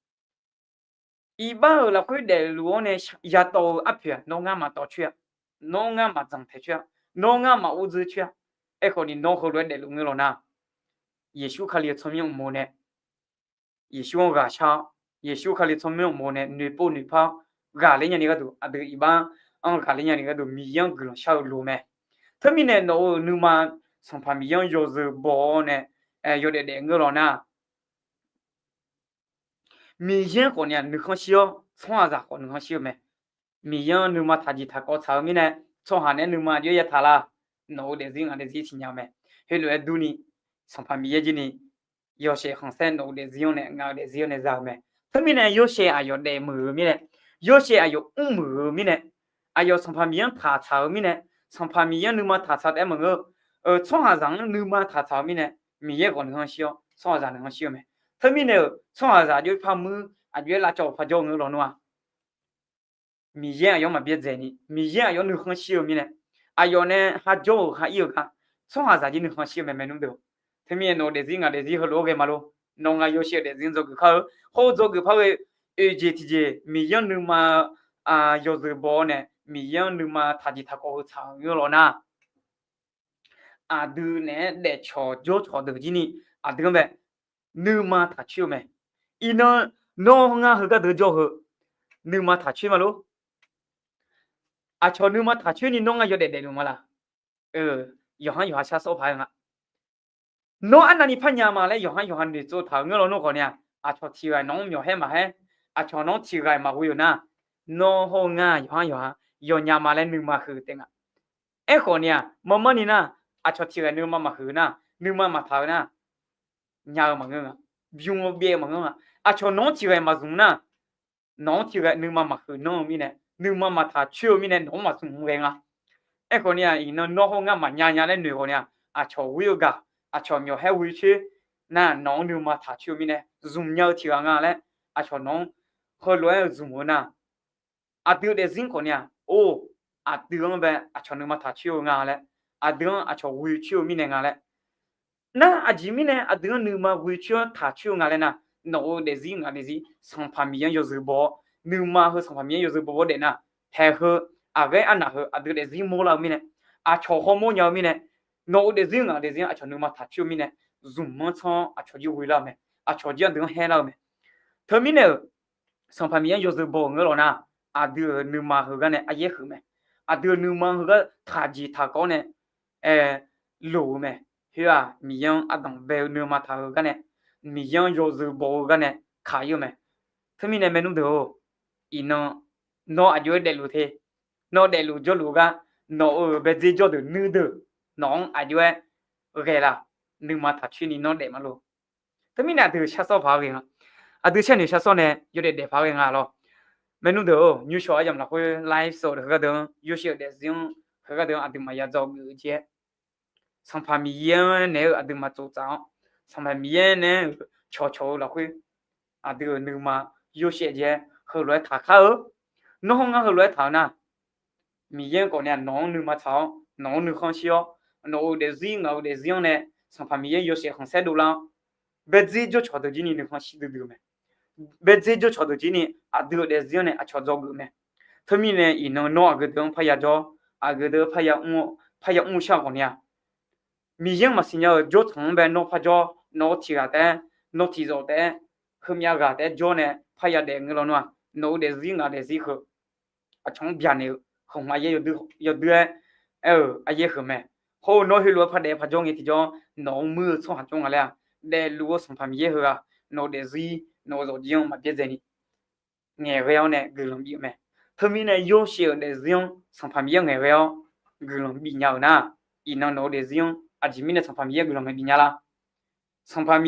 一般了会的路呢也到阿票诺俺嘛到去诺俺嘛挣太去诺俺嘛物资去哎可你诺和罗的路个了呢耶稣卡里聪明么呢耶稣个啥耶稣卡里聪明么呢女不女跑嘎哩人家个都啊对一般嘎哩人家个都米样个小路没他们呢诺你嘛从旁边有时包呢有点个了呢米样个呢你看小从啥子个你看小没米样你嘛他就他搞草米呢从下呢你嘛就也他啦诺的人啊的事情样没后来都呢从旁边就呢有些很深诺的人呢俺的人呢咋没他们呢有些啊有的么米呢有些啊有么米呢啊有从旁边他草米呢从旁边你嘛他草的么个从下上你嘛他草米呢米也个你看小从下上你看小没他们呢从下上就怕么啊就拉叫怕叫我了喏米也要么别在呢米也要你看小米呢啊有呢还叫还有个从下上就你看小没弄到他们弄的人啊的人和罗个嘛咯弄啊有些的人做个靠好做个跑个节米样你嘛啊有时包呢米样你嘛他就他搞长有了呢啊对呢来瞧就瞧的几呢啊对没你嘛他去没一呢弄啊和个得叫和你嘛他去嘛咯啊瞧你嘛他去你弄啊有得得嘛啦有下下手牌啊no anh này phải nhà mà lấy yohan để做thằng người nó còn nha à cho thì cái nó nhiều hết mà hết à cho nó thì cái mà vui na nó ho nga yohan yo nhà mà lấy nương mà hư tiếng à ấy còn nha mà ni na à cho thì cái nương mà hư na nương mà thảo na nhà mà ngưng à dùng bia mà ngưng à cho nó thì cái mà dùng na nó thì cái nương mà hư nó mi nè nương mà thảo chiêu mi nè nó mà dùng về à ấy còn nha nó ho nga mà nhà lấy nương còn nha à cho vui ga à cho nhiều hay vui chứ na nó nếu mà thả chiều mình này dùng nhau thì ngang lại à cho nó hơi lối dùng na à từ để dính con nha ô à từ nó về à cho nếu mà thả chiều ngang lại à từ à cho vui chiều mình này ngang lại na à chỉ mình này à từ nếu mà vui chiều thả chiều ngang lại na nó để dính à để gì sang phạm miệng yêu dự bỏ nếu mà hơi sang phạm miệng yêu dự bỏ để na hay hơi à cái anh nào hơi à từ để dính mua là mình này à cho họ mua nhau mình này nó để riêng à cho nếu mà thắt chiu mình này dùng món cho à cho yêu làm này à cho chuyện đừng hay làm này thôi mình này sang phải mình yêu dự bỏ người rồi na à đưa nếu mà hứa cái này à dễ hứa này à đưa nếu mà hứa cái thà gì thà có này lù này hiểu à mình yêu à đồng bèo nếu mà thà hứa cái này mình yêu dự bỏ cái này khai yêu này thôi mình này mình được ý nó à dễ để lù thế nó để lù cho lù cái nó ở bên dưới cho được nữ được nó à dễ ok là nhưng mà thật chuyện nó để mà luôn thế mình là từ sát sao phá cái à từ trên này sát sao này có để phá cái ngà lo mình được như số em là cái live show được cái đó有些的用cái đó à từ mà要做个节上旁边呢啊từ mà做早上旁边呢悄là cái à từ nhưng mà有些节后来他开nó không có后来他呢mình yên còn nhà nó nhưng mà tháo nó nhưng không xíu nó để riêng này sang famille yêu sẽ không sẽ đủ lao bây giờ cho cho được gì nên không xí được mẹ bây giờ cho được gì nên à được để riêng này à cho cho được mẹ thôi mình này nó cái đường phải cho à cái đường phải sao còn nhà mình yên mà xin nhớ cho thằng bé nó phải cho nó thì cái nó thì rồi đấy không nhà cái cho này phải để người nó để riêng để gì không à trong biển này không ai yêu đưa ai yêu không mẹ hồ nó hiểu luật phải để phải cho người thì cho nó mưa xong hạt trong là để lúa xong phải yêu hả nó để gì nó rồi riêng mà biết gì nghe về này người làm gì mẹ thôi mình này yêu sự để riêng xong phải yêu nghe về người làm bị nhau na nó để riêng à chỉ mình này xong phải yêu người làm bị nhau là xong phải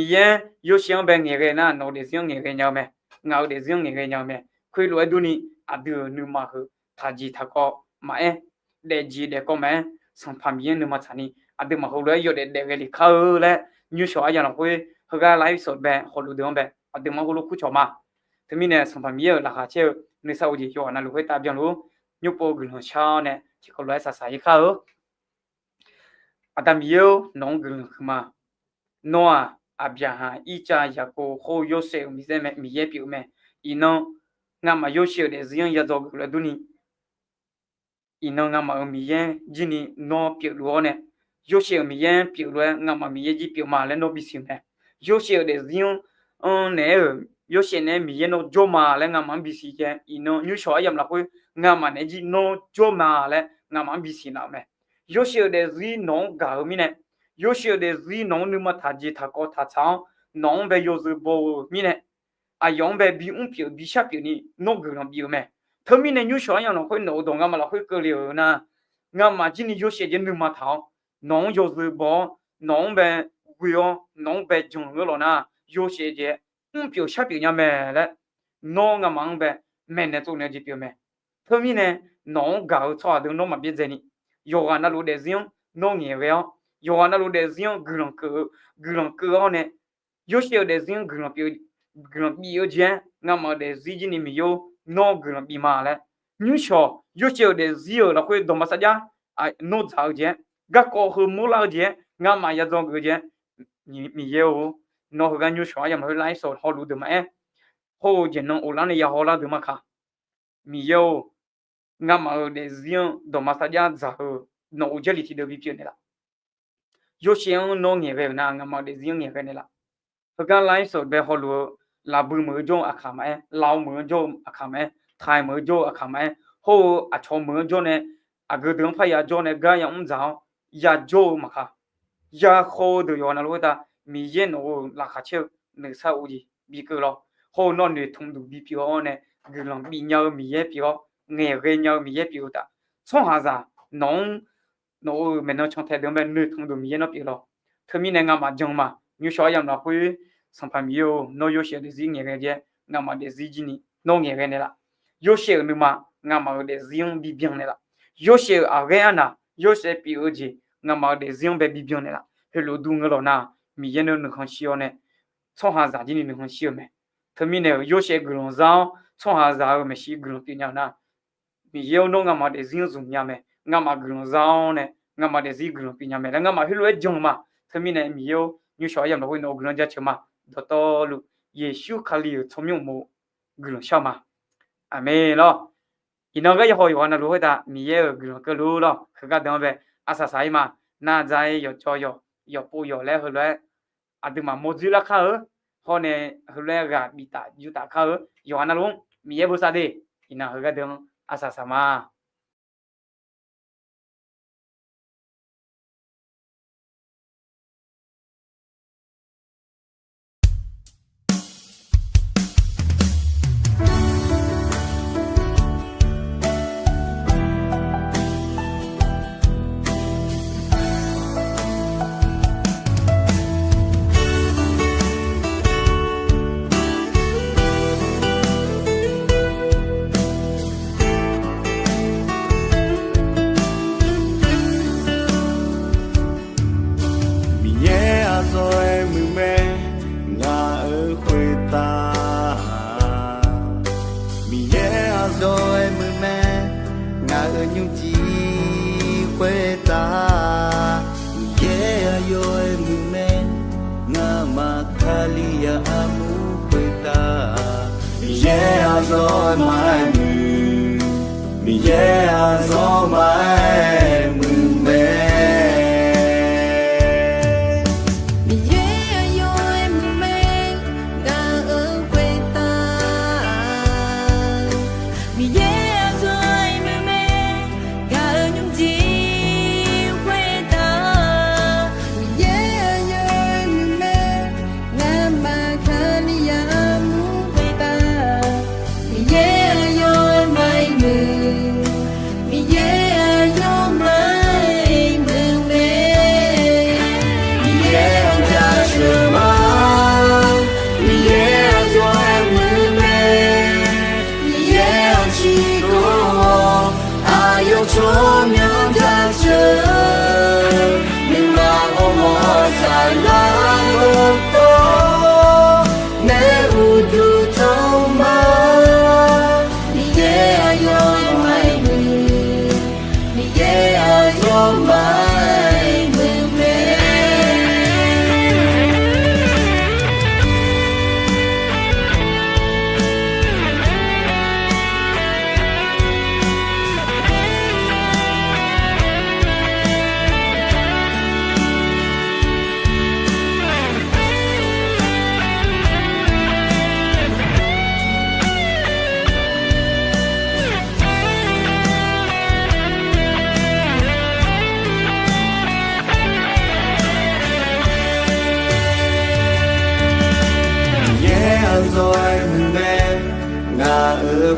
yêu sự bên nghe về na nó để riêng nghe về nhau mẹ ngao để riêng nghe về nhau mẹ khơi lúa đu ni à đưa nửa mà hử thà gì thà có mà để gì để có mẹ sản phẩm yên nữa mà chani à đừng mà hồi đấy giờ để cái gì khâu lẽ như sửa giờ là quê hơi cái live sốt bè hồi lúc đường bè à đừng mà hồi lúc cứ cho mà thế mình nè sản phẩm yên là khá chơi nên sau gì cho anh lúc ấy tập chẳng luôn nhúc bộ gửi hồ cha nè chỉ có loại sai khâu à đâm yêu nông gửi mà noa abia icha yako ho yose mi zeme mi yepi me ino ngama yoshe de zion ya dog la duni ino ngama mi yen jini no pi lo ne yoshe mi yen pi lo ngama mi ye ji pi ma le no bi sim ne yoshe de zion on ne yoshe ne mi yen no jo ma le ngama bi si je ino nyu sho yam la ko ngama ne ji no jo ma le ngama bi si na me yoshe de zi no ga mi ne有些的是农那么他记他搞他长，农呗有时不米呢，啊养呗比比下比呢，农个人比咩？他米呢有小样了会劳动，俺们了会割了呢，俺们今年有些人那么淘，农有时不农呗贵哦，农呗种个了呢，有些的比下比呢咩了，农俺们呗没呢做呢就比咩，他米呢农搞错的农嘛别在呢，有啊那路的人农业wel yo ana lo de zion grand que on yo che de zion grand bi yo jen nga ma de zi ni mi yo no grand bi ma le nyu sho yo che de zio la kwe do ma sa ja a no zao jen ga ko hu mo la jen nga ma ya zong ge jen mi ye o no ga nyu sho ya ma lai so ho lu de ma ho jen no o la ne ya ho la de ma kha mi yo nga ma de zion do ma sa ja za ho no o je li ti de bi pi ne la yo xiang no nge ve na nga ma de zion nge ve ne la ga lai so be ho lu la bu mo jo a kha ma lao mo jo a kha ma thai mo jo a kha ma ho a cho mo jo ne a ge dong pha ya jo ne ga yang zao ya jo ma kha ya ho de yo na lo da mi ye no la kha che ne sa u ji bi ke lo ho no ne thong du bi pi ho ne ge long bi nya mi ye pi ho nge ge nya mi ye pi da song ha za nong no me no chong the de me nu thong do mi no pi lo thmi ne nga ma jong ma nyu sho yam la hui sam pham yo no yo she de zi nge ge je nga ma de zi ji ni no nge ge ne la yo she nu ma nga ma de zi yong bi bien ne la yo she a ge ana yo she pi o ji nga ma de zi yong be bi bien ne la he lo du nga lo na mi ye no nu khon shi yo ne chong ha za ji ni nu khon shi yo me thmi ne yo she gu long zao chong ha za me shi gu long pi nya na mi ye no nga ma de zi yong zum nya me nga ma gu zao ne nga ma de zi gu pi nya me nga ma hi lo jong ma thmi ne mi yo nyu sho yam lo no gu ja che ma do to lu ye shu khali chom yong mo gu sha ma amen lo ino ga ho yo na lo da mi ye gu ke lu lo ga da be asa sai ma na zai yo cho yo pu yo le ho le a de ma mo zi la kha ho ne ho le ga bi ta yu ta kha yo na lo mi ye bu sa de ina ga de asa sa ma Yeah,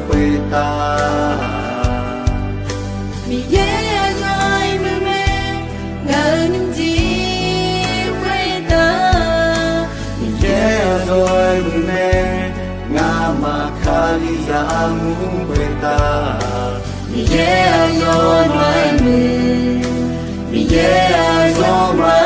quê ta mi ye rồi mơ mê ngờ những gì quê ta mi ye rồi mẹ ngà mà khali ra ngu quê ta mi ye rồi mơ mê mi ye rồi